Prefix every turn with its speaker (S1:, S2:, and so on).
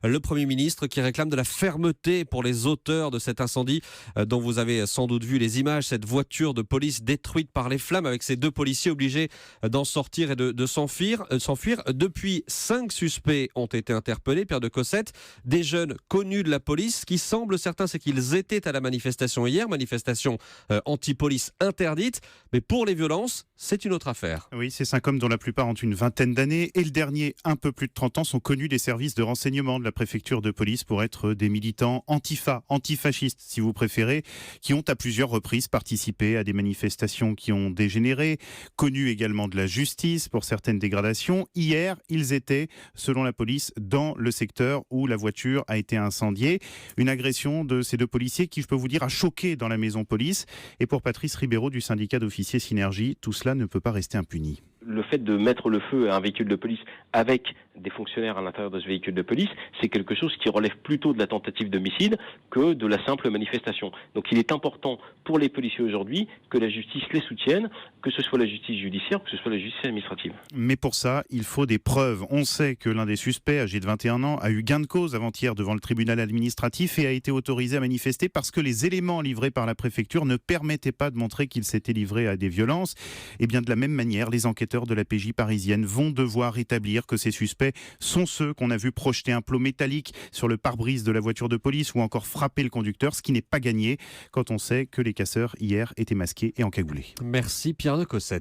S1: Le Premier ministre qui réclame de la fermeté pour les auteurs de cet incendie dont vous avez sans doute vu les images. Cette voiture de police détruite par les flammes avec ces 2 policiers obligés d'en sortir et de s'enfuir. Depuis, 5 suspects ont été interpellés, Pierre de Cossette, des jeunes connus de la police. Ce qui semble certain, c'est qu'ils étaient à la manifestation hier, manifestation anti-police interdite. Mais pour les violences, c'est une autre affaire.
S2: Oui, ces 5 hommes dont la plupart ont une vingtaine d'années et le dernier un peu plus de 30 ans sont connus des services de renseignement de la préfecture de police pour être des militants antifascistes si vous préférez, qui ont à plusieurs reprises participé à des manifestations qui ont dégénéré, connus également de la justice pour certaines dégradations. Hier, ils étaient, selon la police, dans le secteur où la voiture a été incendiée. Une agression de ces 2 policiers qui, je peux vous dire, a choqué dans la maison police. Et pour Patrice Ribeiro du syndicat d'officiers Synergie, tout cela ne peut pas rester impuni.
S3: Le fait de mettre le feu à un véhicule de police avec des fonctionnaires à l'intérieur de ce véhicule de police, c'est quelque chose qui relève plutôt de la tentative d'homicide que de la simple manifestation. Donc il est important pour les policiers aujourd'hui que la justice les soutienne, que ce soit la justice judiciaire, que ce soit la justice administrative.
S2: Mais pour ça, il faut des preuves. On sait que l'un des suspects, âgé de 21 ans, a eu gain de cause avant-hier devant le tribunal administratif et a été autorisé à manifester parce que les éléments livrés par la préfecture ne permettaient pas de montrer qu'il s'était livré à des violences. Et bien de la même manière, les enquêteurs de la PJ parisienne vont devoir établir que ces suspects sont ceux qu'on a vu projeter un plot métallique sur le pare-brise de la voiture de police ou encore frapper le conducteur, ce qui n'est pas gagné quand on sait que les casseurs hier étaient masqués et encagoulés.
S1: Merci Pierre de Cossette.